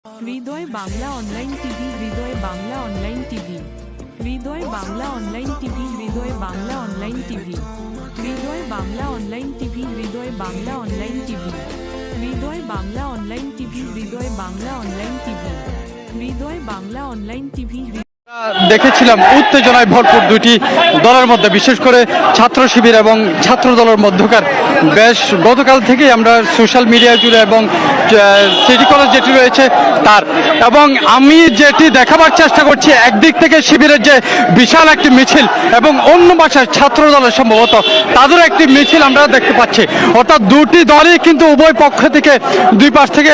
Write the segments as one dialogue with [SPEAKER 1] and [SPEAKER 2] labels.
[SPEAKER 1] হৃদয় Bangla online TV, হৃদয় Bangla online TV, হৃদয় Bangla online TV, হৃদয় Bangla online TV, হৃদয় Bangla online TV, হৃদয় Bangla online TV, হৃদয় Bangla online TV, হৃদয় Bangla online TV, হৃদয় Bangla online TV.
[SPEAKER 2] দেখেছিলাম উত্তেজনায় ভরপুর দুটি দলের মধ্যে, বিশেষ করে ছাত্র শিবির এবং ছাত্র দলের মধ্যকার বেশ গতকাল থেকেই আমরা সোশ্যাল মিডিয়া জুড়ে এবং সিটি কলেজ যেটি রয়েছে তার, এবং আমি যেটি দেখাবার চেষ্টা করছি একদিক থেকে শিবিরের যে বিশাল একটি মিছিল এবং অন্য পাশে ছাত্র দলের সম্ভবত তাদের একটি মিছিল আমরা দেখতে পাচ্ছি। অর্থাৎ দুটি দলই কিন্তু উভয় পক্ষ থেকে দুই পাশ থেকে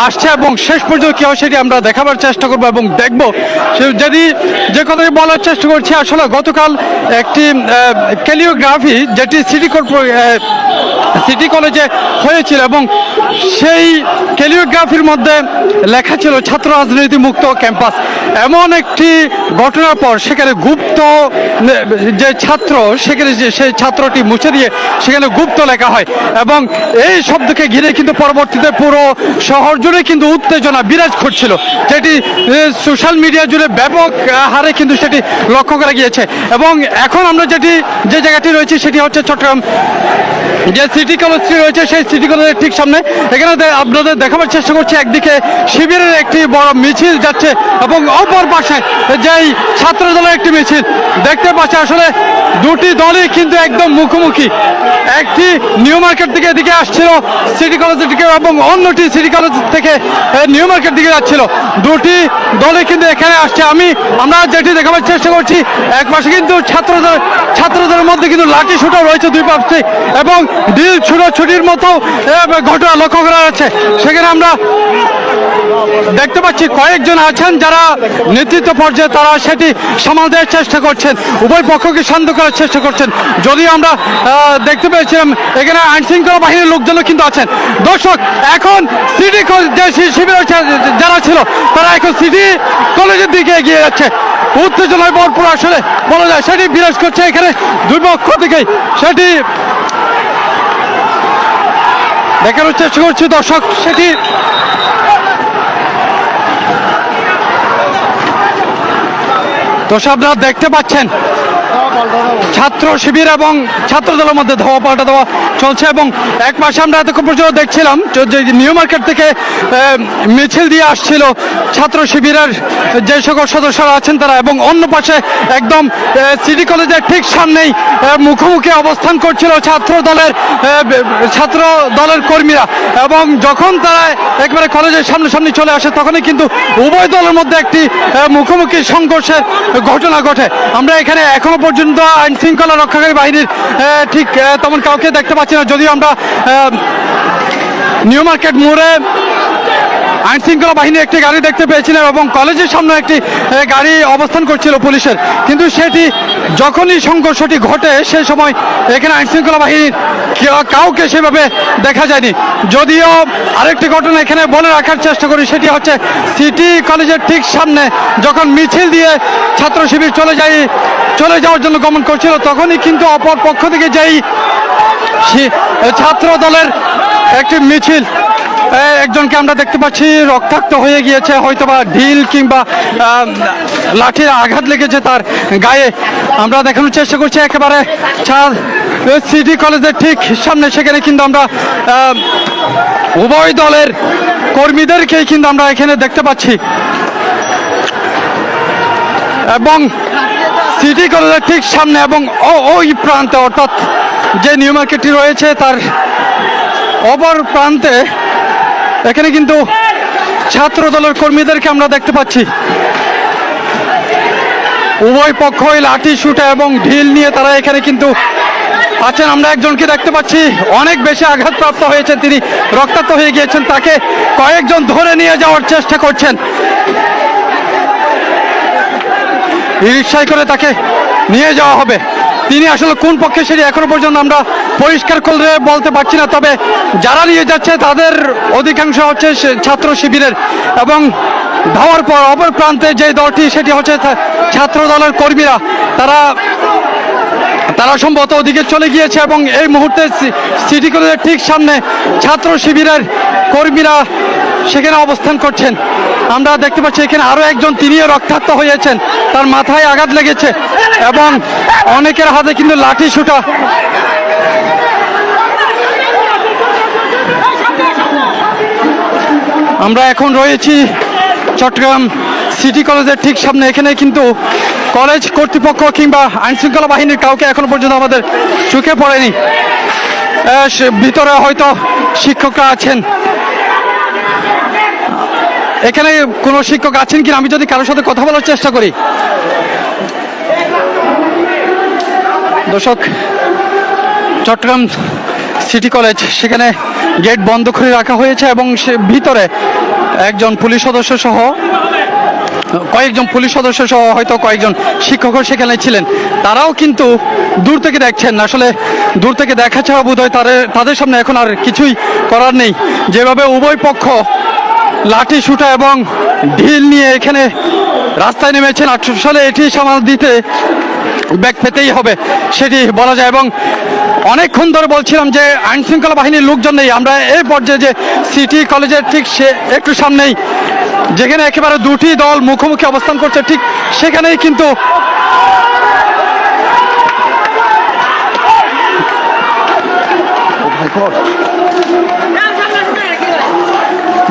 [SPEAKER 2] আসছে এবং শেষ পর্যন্ত কী হয় সেটি আমরা দেখাবার চেষ্টা করবো এবং দেখবো। যদি যে কথাটি বলার চেষ্টা করছি, আসলে গতকাল একটি ক্যালিওগ্রাফি যেটি সিটি কলেজে হয়েছিল এবং সেই ক্যালিওগ্রাফির মধ্যে লেখা ছিল ছাত্র রাজনীতি মুক্ত ক্যাম্পাস। এমন একটি ঘটনার পর সেখানে গুপ্ত যে ছাত্র, সেখানে সেই ছাত্রটি মুছে দিয়ে সেখানে গুপ্ত লেখা হয় এবং এই শব্দকে ঘিরে কিন্তু পরবর্তীতে পুরো শহর জুড়ে কিন্তু উত্তেজনা বিরাজ করছিল, যেটি সোশ্যাল মিডিয়া জুড়ে ব্যাপক হারে কিন্তু সেটি লক্ষ্য করা গিয়েছে। এবং এখন আমরা যে জায়গাটি রয়েছে সেটি হচ্ছে চট্টগ্রাম যে সিটি কলেজটি রয়েছে, সেই সিটি কলেজের ঠিক সামনে। এখানে আপনাদের দেখাবার চেষ্টা করছি, একদিকে শিবিরের একটি বড় মিছিল যাচ্ছে এবং অপর পাশে যেই ছাত্র দলের একটি মিছিল দেখতে পাচ্ছে। আসলে দুটি দলই কিন্তু একদম মুখোমুখি, একটি নিউ মার্কেট থেকে এদিকে আসছিল সিটি কলেজের দিকে এবং অন্যটি সিটি কলেজ থেকে নিউ মার্কেট দিকে যাচ্ছিল। দুটি দলই কিন্তু এখানে আসছে। আমরা যেটি দেখাবার চেষ্টা করছি, এক পাশে কিন্তু ছাত্রদের মধ্যে কিন্তু লাঠি ছোটা রয়েছে দুই পাশে এবং ঢিল ছুটোছুটির মতো ঘটনা লক্ষ্য করা যাচ্ছে। সেখানে আমরা দেখতে পাচ্ছি কয়েকজন আছেন যারা নেতৃত্ব পর্যায়ে, তারা সেটি সামাল দেওয়ার চেষ্টা করছেন, উভয় পক্ষকে শান্ত করার চেষ্টা করছেন। যদিও আমরা দেখতে পেয়েছিলাম এখানে আইন শৃঙ্খলা বাহিনীর লোকজনও কিন্তু আছেন। দর্শক, এখন সিটি যে শিবির যারা ছিল তারা এখন সিটি কলেজের দিকে এগিয়ে যাচ্ছে। উত্তেজনায় ভরপুর আসলে বলা যায় সেটি বিরাজ করছে এখানে দুই পক্ষ থেকেই, সেটি দেখানোর চেষ্টা করছি দর্শক। সেটি দর্শক আপনারা দেখতে পাচ্ছেন ছাত্র শিবির এবং ছাত্র দলের মধ্যে ধাওয়া পাল্টা দেওয়া চলছে এবং এক পাশে আমরা এতক্ষণ পর্যন্ত দেখছিলাম যে নিউ মার্কেট থেকে মিছিল দিয়ে আসছিল ছাত্র শিবিরের যে সকল সদস্যরা আছেন তারা, এবং অন্য পাশে একদম সিটি কলেজের ঠিক সামনেই মুখোমুখি অবস্থান করছিল ছাত্র দলের কর্মীরা। এবং যখন তারা একবারে কলেজের সামনে চলে আসে তখনই কিন্তু উভয় দলের মধ্যে একটি মুখোমুখি সংঘর্ষের ঘটনা ঘটে। আমরা এখানে এখনো পর্যন্ত আইন শৃঙ্খলা রক্ষাকারী বাহিনীর ঠিক তেমন কাউকে দেখতে পাচ্ছি না, যদিও আমরা নিউ মার্কেট মোড়ে আইন শৃঙ্খলা বাহিনীর একটি গাড়ি দেখতে পেয়েছিলাম এবং কলেজের সামনে একটি গাড়ি অবস্থান করছিল পুলিশের, কিন্তু সেটি যখনই সংঘর্ষটি ঘটে সেই সময় এখানে আইন শৃঙ্খলা বাহিনীর কাউকে সেভাবে দেখা যায়নি। যদিও আরেকটি ঘটনা এখানে বলে রাখার চেষ্টা করি, সেটি হচ্ছে সিটি কলেজের ঠিক সামনে যখন মিছিল দিয়ে ছাত্র শিবির চলে যাওয়ার জন্য গমন করছিল তখনই কিন্তু অপর পক্ষ থেকে যেই ছাত্র দলের একটি মিছিল, একজনকে আমরা দেখতে পাচ্ছি রক্তাক্ত হয়ে গিয়েছে, হয়তোবা ঢিল কিংবা লাঠির আঘাত লেগেছে তার গায়ে। আমরা দেখানোর চেষ্টা করছি একেবারে সিটি কলেজের ঠিক সামনে, সেখানে কিন্তু আমরা উভয় দলের কর্মীদেরকেই কিন্তু আমরা এখানে দেখতে পাচ্ছি এবং সিটি কলেজের ঠিক সামনে এবং ওই প্রান্তে, অর্থাৎ যে নিউ মার্কেটটি রয়েছে তার অপর প্রান্তে এখানে কিন্তু ছাত্র দলের কর্মীদেরকে আমরা দেখতে পাচ্ছি। উভয় পক্ষই লাঠি শুটা এবং ঢিল নিয়ে তারা এখানে কিন্তু আছেন। আমরা একজনকে দেখতে পাচ্ছি অনেক বেশি আঘাতপ্রাপ্ত হয়েছেন, তিনি রক্তাক্ত হয়ে গিয়েছেন, তাকে কয়েকজন ধরে নিয়ে যাওয়ার চেষ্টা করছেন, রিকশায় করে তাকে নিয়ে যাওয়া হবে। তিনি আসলে কোন পক্ষে সেটি এখনো পর্যন্ত আমরা পরিষ্কার করে বলতে পারছি না, তবে যারা নিয়ে যাচ্ছে তাদের অধিকাংশ হচ্ছে ছাত্র শিবিরের এবং ধাওয়ার পর অপর প্রান্তে যে দলটি সেটি হচ্ছে ছাত্র দলের কর্মীরা। তারা সম্ভবত ওদিকে চলে গিয়েছে এবং এই মুহূর্তে সিটি কলেজের ঠিক সামনে ছাত্র শিবিরের কর্মীরা সেখানে অবস্থান করছেন। আমরা দেখতে পাচ্ছি এখানে আরো একজন, তিনিও রক্তাক্ত হয়েছেন, তার মাথায় আঘাত লেগেছে এবং অনেকের হাতে কিন্তু লাঠি সুটা। আমরা এখন রয়েছি চট্টগ্রাম সিটি কলেজের ঠিক সামনে। এখানে কিন্তু কলেজ কর্তৃপক্ষ কিংবা আইনশৃঙ্খলা বাহিনীর কাউকে এখনো পর্যন্ত আমাদের চোখে পড়েনি। ভিতরে হয়তো শিক্ষকরা আছেন। এখানে কোনো শিক্ষক আছেন কিনা আমি যদি কারোর সাথে কথা বলার চেষ্টা করি। দর্শক, চট্টগ্রাম সিটি কলেজ, সেখানে গেট বন্ধ করে রাখা হয়েছে এবং সে ভিতরে একজন পুলিশ সদস্য সহ হয়তো কয়েকজন শিক্ষকও সেখানে ছিলেন। তারাও কিন্তু দূর থেকে দেখছেন। আসলে দূর থেকে দেখা ছাড়া বোধ হয় তাদের সামনে এখন আর কিছুই করার নেই। যেভাবে উভয় পক্ষ লাঠি শুটা এবং ঢিল নিয়ে এখানে রাস্তায় নেমেছেন, আসলে এটি সামাল দিতে ব্যাগ পেতেই হবে সেটি বলা যায়। এবং অনেকক্ষণ ধরে বলছিলাম যে আইন শৃঙ্খলা বাহিনীর লোকজন নেই। আমরা এই পর্যায়ে যে সিটি কলেজের ঠিক একটু সামনেই, যেখানে একেবারে দুটি দল মুখোমুখি অবস্থান করছে, ঠিক সেখানেই কিন্তু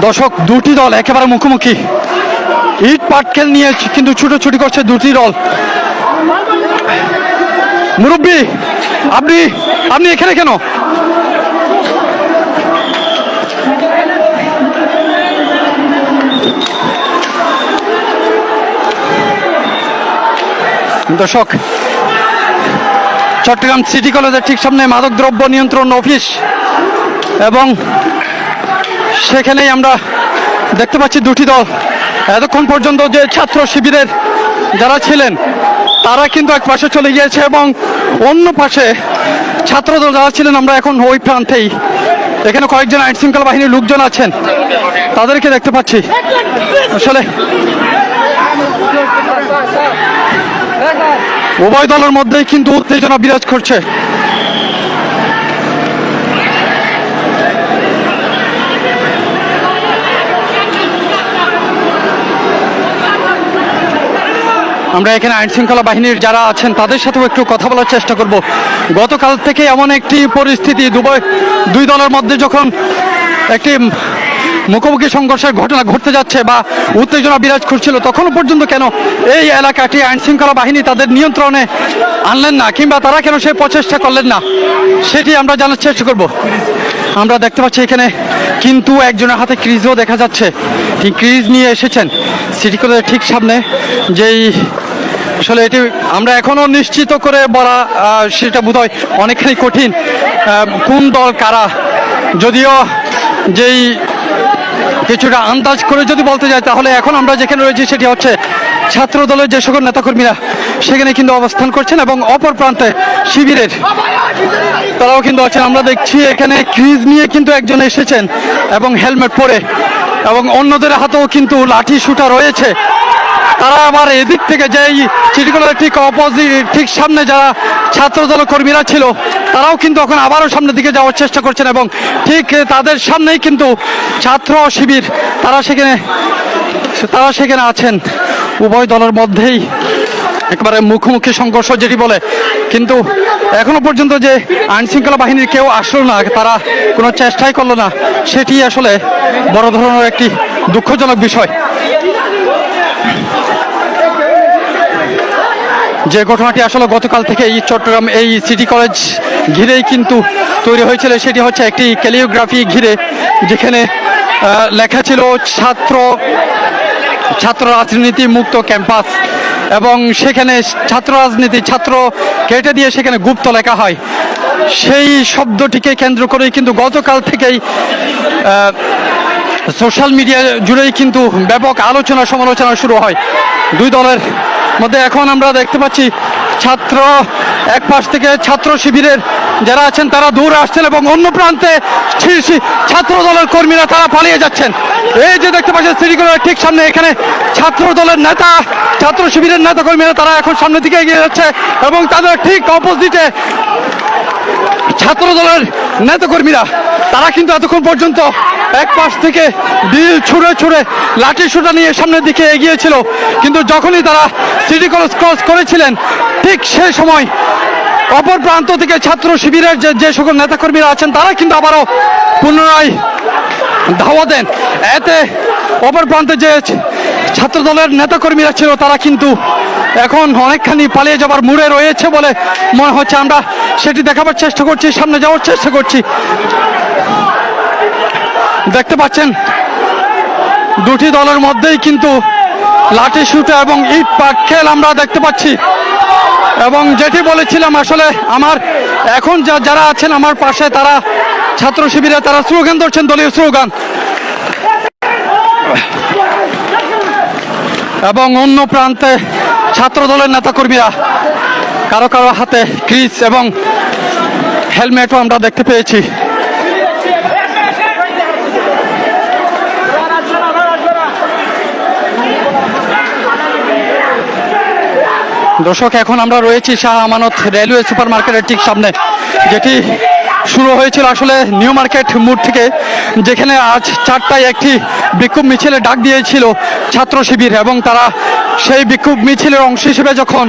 [SPEAKER 2] দর্শক, দুটি দল একেবারে মুখোমুখি, ইট পাটকেল নিয়ে কিন্তু ছুটোছুটি করছে দুটি দল। মুরব্বী, আপনি এখানে কেন? দর্শক, চট্টগ্রাম সিটি কলেজের ঠিক সামনে মাদকদ্রব্য নিয়ন্ত্রণ অফিস এবং সেখানেই আমরা দেখতে পাচ্ছি দুটি দল। এতক্ষণ পর্যন্ত যে ছাত্র শিবিরের যারা ছিলেন তারা কিন্তু এক পাশে চলে গিয়েছে এবং অন্য পাশে ছাত্রদল যারা ছিলেন, আমরা এখন ওই প্রান্তেই, এখানে কয়েকজন আইন শৃঙ্খলা বাহিনীর লোকজন আছেন, তাদেরকে দেখতে পাচ্ছি। আসলে উভয় দলের মধ্যেই কিন্তু উত্তেজনা বিরাজ করছে। আমরা এখানে আইন শৃঙ্খলা বাহিনীর যারা আছেন তাদের সাথেও একটু কথা বলার চেষ্টা করব। গতকাল থেকে এমন একটি পরিস্থিতি, দুই দলের মধ্যে যখন একটি মুখোমুখি সংঘর্ষের ঘটনা ঘটতে যাচ্ছে বা উত্তেজনা বিরাজ করছিল, তখনও পর্যন্ত কেন এই এলাকাটি আইন শৃঙ্খলা বাহিনী তাদের নিয়ন্ত্রণে আনলেন না, কিংবা তারা কেন সেই প্রচেষ্টা করলেন না, সেটি আমরা জানার চেষ্টা করব। আমরা দেখতে পাচ্ছি এখানে কিন্তু একজনের হাতে ক্রিজও দেখা যাচ্ছে। এই ক্রিজ নিয়ে এসেছেন সিটি কলেজের ঠিক সামনে। যেই আসলে এটি আমরা এখনো নিশ্চিত করে বলা সেটা বোধহয় অনেকখানি কঠিন, কোন দল কারা। যদিও যেই কিছুটা আন্দাজ করে যদি বলতে যাই, তাহলে এখন আমরা যেখানে রয়েছি সেটি হচ্ছে ছাত্র দলের যে সকল নেতাকর্মীরা সেখানে কিন্তু অবস্থান করছেন এবং অপর প্রান্তে শিবিরের তারাও কিন্তু আছেন। আমরা দেখছি এখানে ক্রিজ নিয়ে কিন্তু একজন এসেছেন এবং হেলমেট পরে, এবং অন্যদের হাতেও কিন্তু লাঠি শুটা রয়েছে। তারা আবার এদিক থেকে যেই সিটি কলেজের ঠিক অপোজিট, ঠিক সামনে যারা ছাত্র দল কর্মীরা ছিল, তারাও কিন্তু এখন আবারও সামনের দিকে যাওয়ার চেষ্টা করছেন এবং ঠিক তাদের সামনেই কিন্তু ছাত্র শিবির তারা সেখানে আছেন। উভয় দলের মধ্যেই একেবারে মুখোমুখি সংঘর্ষ যেটি বলে, কিন্তু এখনো পর্যন্ত যে আইন শৃঙ্খলা বাহিনীর কেউ আসলো না, তারা কোনো চেষ্টাই করলো না, সেটি আসলে বড় ধরনের একটি দুঃখজনক বিষয়। যে ঘটনাটি আসলে গতকাল থেকে এই চট্টগ্রাম এই সিটি কলেজ ঘিরেই কিন্তু তৈরি হয়েছিল, সেটি হচ্ছে একটি ক্যালিওগ্রাফি ঘিরে, যেখানে লেখা ছিল ছাত্র রাজনীতি মুক্ত ক্যাম্পাস, এবং সেখানে ছাত্র রাজনীতি ছাত্র কেটে দিয়ে সেখানে গুপ্ত লেখা হয়। সেই শব্দটিকে কেন্দ্র করেই কিন্তু গতকাল থেকেই সোশ্যাল মিডিয়া জুড়েই কিন্তু ব্যাপক আলোচনা সমালোচনা শুরু হয় দুই দলের মধ্যে। এখন আমরা দেখতে পাচ্ছি এক পাশ থেকে ছাত্র শিবিরের যারা আছেন তারা দূরে আসছেন এবং অন্য প্রান্তে ছাত্র দলের কর্মীরা তারা পালিয়ে যাচ্ছেন। এই যে দেখতে পাচ্ছেন সিটি কলেজের ঠিক সামনে, এখানে ছাত্র শিবিরের নেতা কর্মীরা তারা এখন সামনের দিকে এগিয়ে যাচ্ছে এবং তাদের ঠিক অপোজিটে ছাত্র দলের নেতা কর্মীরা তারা কিন্তু এতক্ষণ পর্যন্ত এক পাশ থেকে ঢিল ছুঁড়ে ছুঁড়ে লাঠি সোঁটা নিয়ে সামনের দিকে এগিয়েছিল, কিন্তু যখনই তারা সিটি কলেজ ক্রস করেছিলেন ঠিক সেই সময় অপর প্রান্ত থেকে ছাত্র শিবিরের যে সকল নেতাকর্মীরা আছেন তারা কিন্তু আবারও পুনরায় ধাওয়া দেন। এতে অপর প্রান্তে যে ছাত্র দলের নেতাকর্মীরা ছিল তারা কিন্তু এখন অনেকখানি পালিয়ে যাবার মুড়ে রয়েছে বলে মনে হচ্ছে। আমরা সেটি দেখাবার চেষ্টা করছি, সামনে যাওয়ার চেষ্টা করছি। দেখতে পাচ্ছেন দুটি দলের মধ্যেই কিন্তু লাঠি শুটা এবং ইট পাটকেল আমরা দেখতে পাচ্ছি। এবং যেটি বলেছিলাম, আসলে আমার এখন যারা আছেন আমার পাশে তারা ছাত্র শিবিরে তারা স্লোগান ধরছেন, দলীয় স্লোগান, এবং অন্য প্রান্তে ছাত্র দলের নেতাকর্মীরা কারো কারো হাতে ক্রিস এবং হেলমেটও আমরা দেখতে পেয়েছি। দর্শক, এখন আমরা রয়েছি শাহ আমানত রেলওয়ে সুপার মার্কেটের ঠিক সামনে, যেটি শুরু হয়েছিল আসলে নিউ মার্কেট মোড় থেকে, যেখানে আজ 4টায় একটি বিক্ষোভ মিছিলে ডাক দিয়েছিল ছাত্র শিবির, এবং তারা সেই বিক্ষোভ মিছিলের অংশ হিসেবে যখন